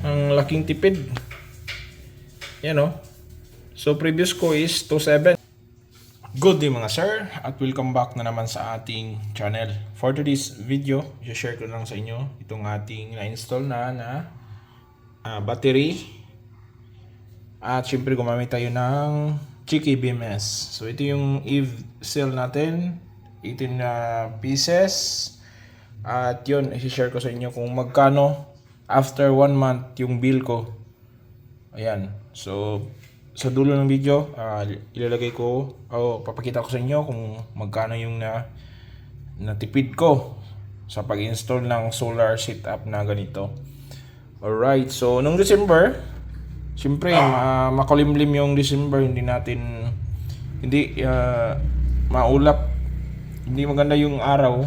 Ang laking tipid. Yan o. So previous ko is 2.7. Good day mga sir, at welcome back na naman sa ating channel. For today's video, i-share ko lang sa inyo itong ating na-install na battery. At syempre gumamit tayo ng Cheeky BMS. So ito yung EVE cell natin, 18 pieces. At yun, i-share ko sa inyo kung magkano after 1 month yung bill ko. Ayan, so sa dulo ng video, ilalagay ko o papakita ko sa inyo kung magkano yung natipid ko sa pag-install ng solar setup na ganito. Alright, so nung December, siyempre makulimlim yung December, hindi maulap, hindi maganda yung araw.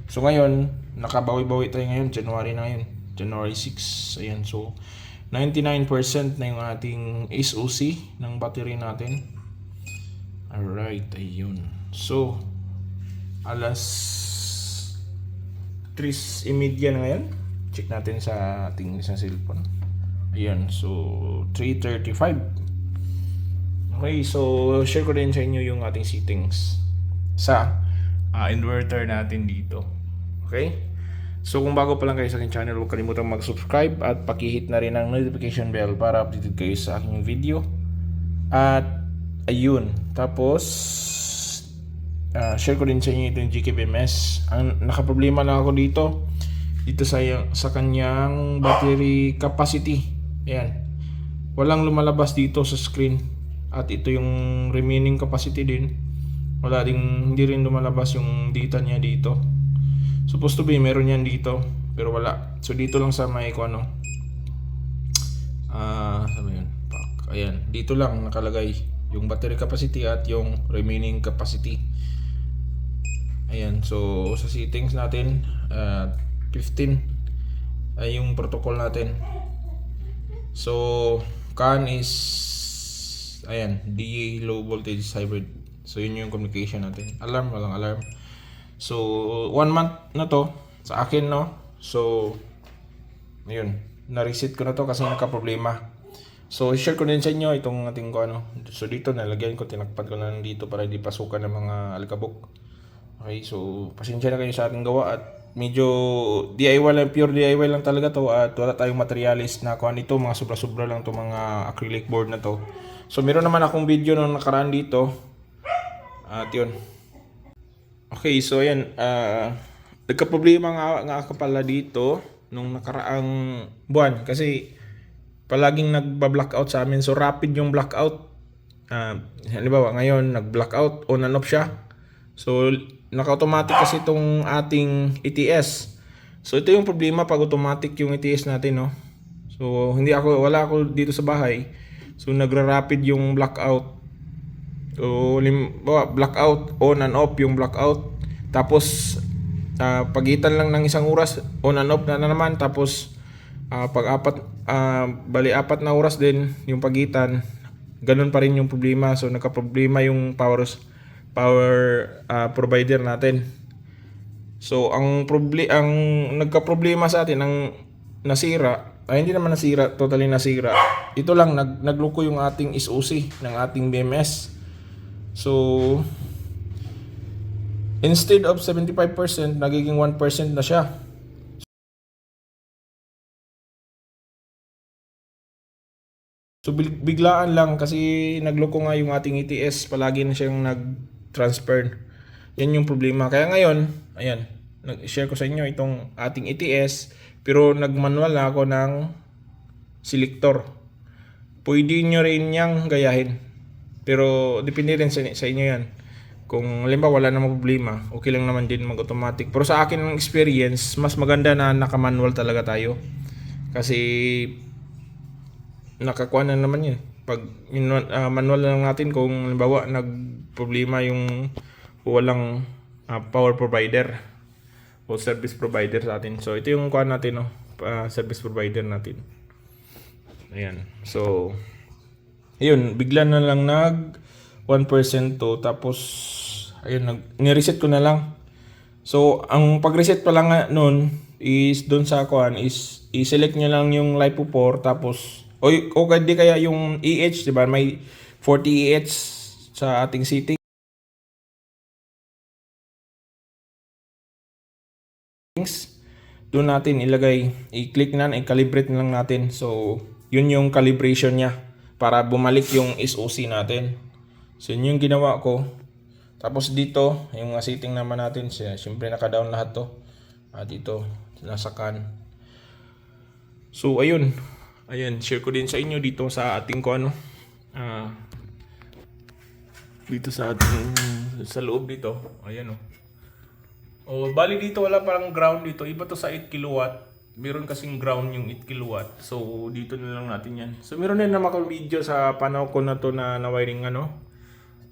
So ngayon, nakabawi-bawi tayo ngayon, January na ngayon, January 6. Ayan, so 99% na yung ating SOC ng battery natin. Alright, ayun. So, alas 3:30 na ngayon. Check natin sa ating isang cellphone. Ayan, so 3:35. Okay, so share ko din sa inyo yung ating settings sa inverter natin dito. Okay? So kung bago pa lang kayo sa aking channel, huwag kalimutang mag-subscribe at pakihit na rin ang notification bell para updated kayo sa aking video. At ayun, tapos share ko din sa inyo itong GKBMS. Ang nakaproblema lang ako dito sa kanyang battery capacity. Ayan, walang lumalabas dito sa screen. At ito yung remaining capacity din, hindi rin lumalabas yung data niya dito. Supposed to be meron yan dito, pero wala. So dito lang sa may sabi yun, ayan, dito lang nakalagay yung battery capacity at yung remaining capacity. Ayan, so sa settings natin, 15 ay yung protocol natin. So CAN is ayan, DA, low voltage hybrid. So yun yung communication natin. Alarm, walang alarm. So 1 month na to sa akin, no. So ayun, na-reset ko na to kasi nagka-problema. So i-share ko din sa inyo itong ating So dito nalagyan ko, tinakpan ko na dito para di pasukan ng mga alikabok. Okay, so pasensya na kayo sa ating gawa at medyo DIY lang, pure DIY lang talaga to at wala tayong materialis na ito, mga sobra-sobra lang to, mga acrylic board na to. So meron naman akong video nung nakaraan dito. At yun. Okay, so ayan, nagka-problema nga ako pala dito nung nakaraang buwan kasi palaging nagba-blackout sa amin. So rapid yung blackout. Halimbawa ngayon nag-blackout, on and off siya. So naka-automatic kasi itong ating ETS. So ito yung problema pag automatic yung ETS natin, no. So wala ako dito sa bahay. So nagra-rapid yung blackout. So blackout, on and off yung blackout. Tapos pagitan lang ng isang oras, on and off na naman. Tapos bali 4 na oras din yung pagitan. Ganun pa rin yung problema. So nagka-problema yung power provider natin. So ang nagka-problema sa atin, ang nasira, hindi naman nasira, totally nasira. Ito lang, nagloko yung ating SOC ng ating BMS. So instead of 75%, nagiging 1% na siya. So biglaan lang kasi nagloko nga yung ating ETS, palagi na siyang nag-transfer. Yan yung problema. Kaya ngayon, ayan, nag-share ko sa inyo itong ating ETS, pero nagmanual na ako ng selector. Pwede nyo rin niyang gayahin, pero depende rin sa inyo yan. Kung halimbawa wala namang problema, okay lang naman din mag-automatic. Pero sa akin ng experience, mas maganda na naka-manual talaga tayo. Kasi nakakuha na naman yun. Pag manual lang natin kung halimbawa nag-problema yung walang power provider o service provider sa atin. So ito yung kuha natin, no? Service provider natin. Ayan. So ayun, bigla na lang 1% to, tapos ayun, ni-reset ko na lang. So ang pag-reset pa lang noon is doon sa kuan is i-select nyo lang yung LiPo 4 tapos o di kaya yung EH, di ba? May 40 EH sa ating settings. Doon natin ilagay, i-click na, i-calibrate na lang natin. So, yun yung calibration niya para bumalik yung SOC natin. So, yun yung ginawa ko. Tapos dito, yung setting naman natin, siyempre naka-down lahat to. Dito, nasa CAN. So, ayun. Ayan, share ko din sa inyo dito sa ating dito sa ating, sa loob dito. Ayan bali dito wala parang ground dito. Iba to sa 8 kilowatt. Meron kasing ground yung 8 kilowatt. So, dito na lang natin yan. So, meron din naman akong video sa panahon ko na to na wiring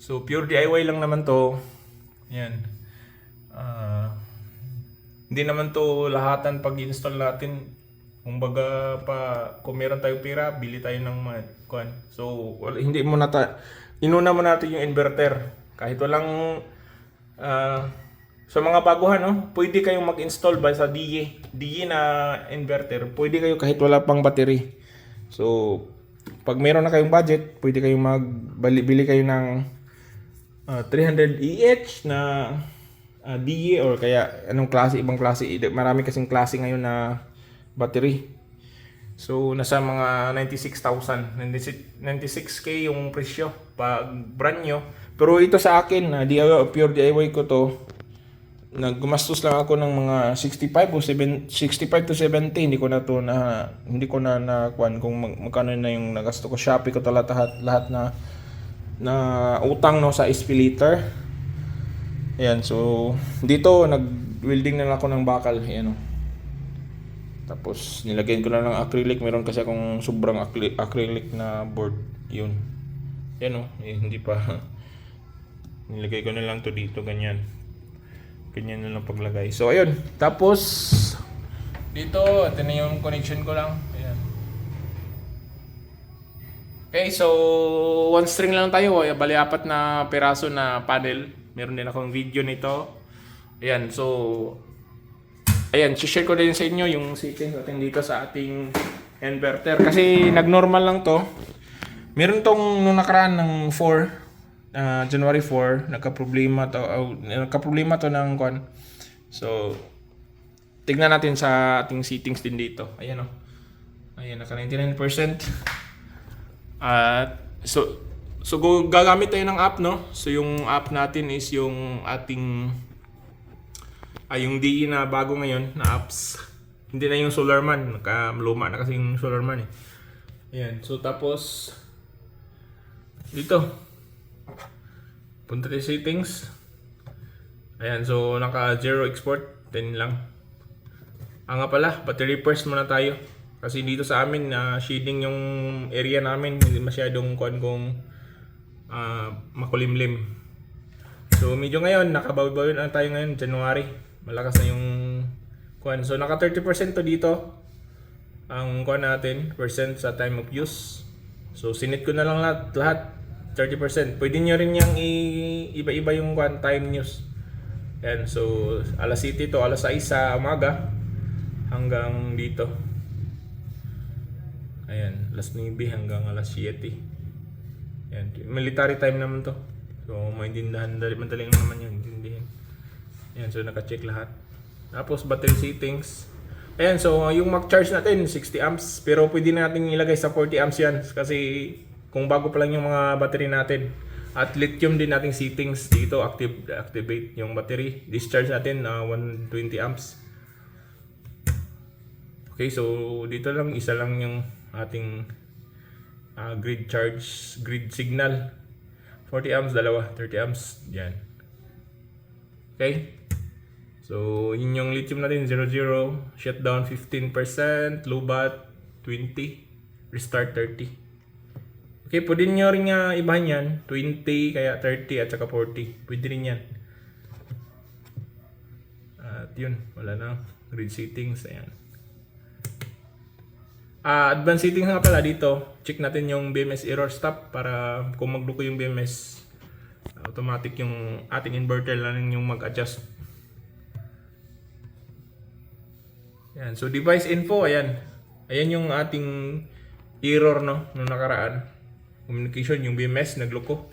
So, pure DIY lang naman to. Yan. Hindi naman to lahatan pag install natin. Kumbaga kung meron tayong pera, bili tayo ng kuan. So, hindi mo inuna mo natin yung inverter. Kahit walang sa mga baguhan, pwede kayong mag-install ba sa DE na inverter. Pwede kayo kahit wala pang battery. So, pag meron na kayong budget, pwede kayong bili kayo ng 300 EH na DE or kaya ibang klase. Marami kasing klase ngayon na battery. So, nasa mga 96,000, 96K yung presyo pag brand new. Pero ito sa akin, pure DIY ko to. Naggumastos lang ako ng mga 65 to 70. Hindi ko na kuan kung magkano na yung nagasto ko. Shopee ko lahat na utang sa escalator. Ayan, so dito nag-welding na lang ako ng bakal. Ayan Tapos nilagyan ko na ng acrylic. Meron kasi akong sobrang acrylic na board. Yun. Yan hindi pa. Nilagay ko na lang to dito ganyan. Ganyan na lang paglagay. So, ayun. Tapos, dito, ito na yung connection ko lang. Ayan. Okay, so, one string lang tayo. Bali, 4 na peraso na panel. Meron din akong video nito. Ayan, so, ayan, share ko din sa inyo yung settings natin dito sa ating inverter. Kasi, nag-normal lang to. Meron tong nung nakaraan ng January 4, nagka-problema to ng kuan. So, tignan natin sa ating settings din dito. Ayan Ayan, naka 99%. So gagamit tayo ng app, So, yung app natin is yung ating yung DE na bago ngayon na apps. Hindi na yung Solarman, luma na kasi yung Solarman Ayan, so tapos dito punta tayo settings. Ayan, so naka 0 export, 10 lang. Nga pala, battery first muna tayo. Kasi dito sa amin, shading yung area namin, hindi masyadong kung makulimlim. So medyo ngayon, nakabawi-bawi na tayo ngayon, January. Malakas na yung kuan. So naka 30% to dito. Ang kuan natin, percent sa time of use. So sinit ko na lang lahat. 30%. Pwede nyo rin yung iba-iba yung time news. Yan. So, alas 7 to alas 6 sa umaga hanggang dito. Ayan. Alas 9 hanggang alas 7. Yan. Military time naman to. So, maintindihan. Madaling naman yun. Intindihin. Yan. So, naka-check lahat. Tapos, battery settings. Ayan. So, yung Mac charge natin, 60 amps. Pero pwede natin ilagay sa 40 amps yan. Kasi, kung bago pa lang yung mga battery natin. At lithium din nating settings dito, activate yung battery. Discharge natin 120 amps. Okay, so dito lang isa lang yung ating grid signal. 40 amps, dalawa, 30 amps, yan. Okay? So, yun yung lithium natin, 00, shutdown 15%, low bat 20, restart 30. Okay, pwede nyo rin ibahan yan. 20, kaya 30 at saka 40. Pwede rin yan. At yun, wala na. Grid settings, ayan. Advanced settings nga pala dito. Check natin yung BMS error stop para kung magluko yung BMS, automatic yung ating inverter lang yung mag-adjust. Yan. So device info, ayan. Ayan yung ating error no nung nakaraan. Communication, yung BMS nagloko.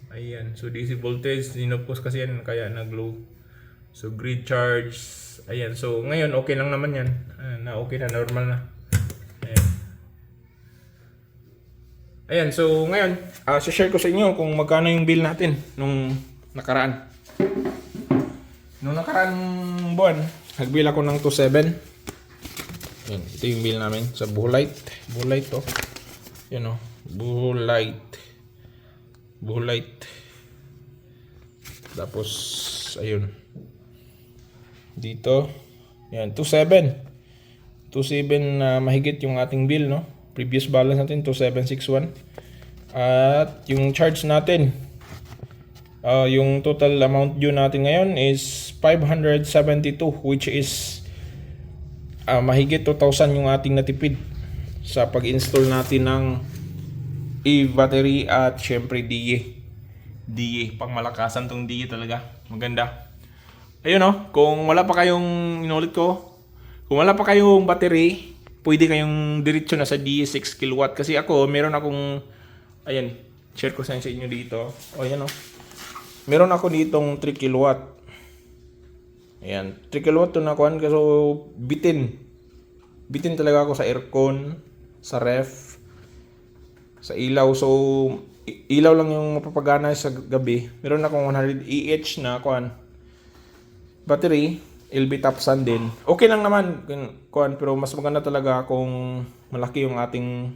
Ayan. So DC voltage, dinopos kasi yan kaya naglow. So grid charge, ayan. So ngayon okay lang naman yan. Na okay na, normal na. Ayan. Ayan, so ngayon, share ko sa inyo kung magkano yung bill natin nung nakaraan. Nung nakaraan buwan, nagbill ako ng 2.7. Yan, ito yung bill namin sa Buholight. Buholight to. Yan o. Buholight. Buholight. Tapos, ayun. Dito. Yan, 2.7. 2.7 na mahigit yung ating bill, no? Previous balance natin, 2.761. At yung charge natin, yung total amount due natin ngayon is 572, which is mahigit 2,000 yung ating natipid sa pag-install natin ng e-battery at syempre DA. DA, pang malakasan tong DA talaga. Maganda. Ayun oh, kung wala pa kayong, inulit ko, kung wala pa kayong battery, pwede kayong diretso na sa DA 6 kW. Kasi ako, meron akong, ayan, share ko sa inyo dito. O ayan oh. Meron ako ditong 3 kW. Ayan, 3 kW to nakuhan kasi bitin. Bitin talaga ako sa aircon, sa ref, sa ilaw. So, ilaw lang yung mapapagana sa gabi. Meron akong 100 EH na kuhan. Battery, LB Tapsan din. Okay lang naman kuhan, pero mas maganda talaga kung malaki yung ating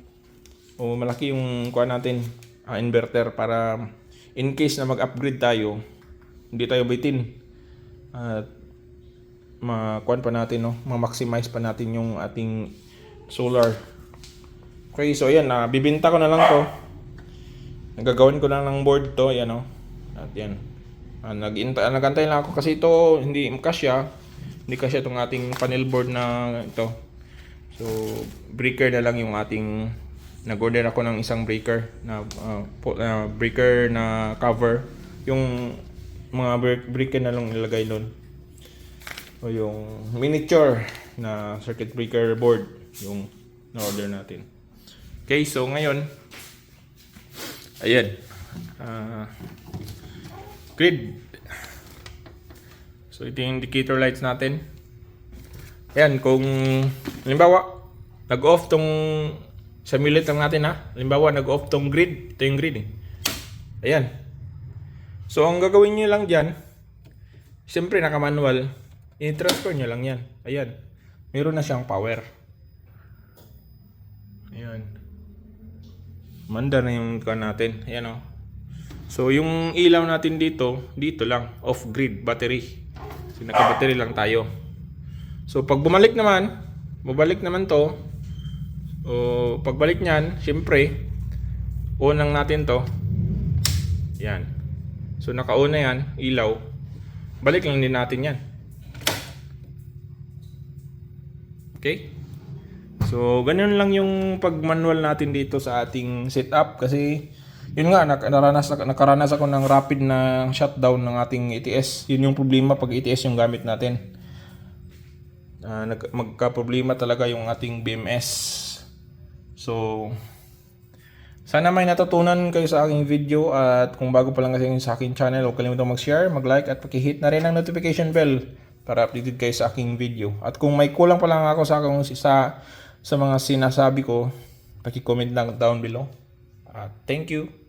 o malaki yung kuhan natin, inverter para in case na mag-upgrade tayo, hindi tayo bitin. At ma-kuan pa natin, no? Ma-maximize pa natin yung ating solar. Okay, so ayan, bibinta ko na lang to. Nagagawin ko na ng board to, ayan, no? At yan. Nagantay lang ako kasi ito hindi kasya. Hindi kasya itong ating panel board na ito. So, breaker na lang yung ating nag-order ako ng isang breaker na breaker na cover. Yung mga breaker na lang nilagay doon. O yung miniature na circuit breaker board yung na-order natin. Okay, so ngayon ayan, grid. So ito yung indicator lights natin. Ayan, kung halimbawa nag-off tong sa millet lang natin halimbawa nag-off tong grid, ito yung grid ayan. So ang gagawin nyo lang dyan, siyempre naka-manual, i-transfer nyo lang yan. Ayan. Meron na siyang power. Ayan. Manda na yung kan natin. Ayan o. So, yung ilaw natin dito lang. Off-grid battery. So, naka-battery lang tayo. So, pag bumalik naman to. O, pagbalik nyan, syempre, on lang natin to. Ayan. So, naka-on na yan. Ilaw. Balik lang din natin yan. Okay? So, ganun lang yung pag-manual natin dito sa ating setup kasi yun nga, nakaranas ako ng rapid na shutdown ng ating ATS. Yun yung problema pag ATS yung gamit natin. Magka-problema talaga yung ating BMS. So, sana may natutunan kayo sa aking video at kung bago pa lang kasi sa aking channel, huwag kalimutang mag-share, mag-like at paki-hit na rin ang notification bell para updated kayo sa aking video. At kung may kulang pa lang ako sa mga sinasabi ko, paki-comment lang down below. Thank you.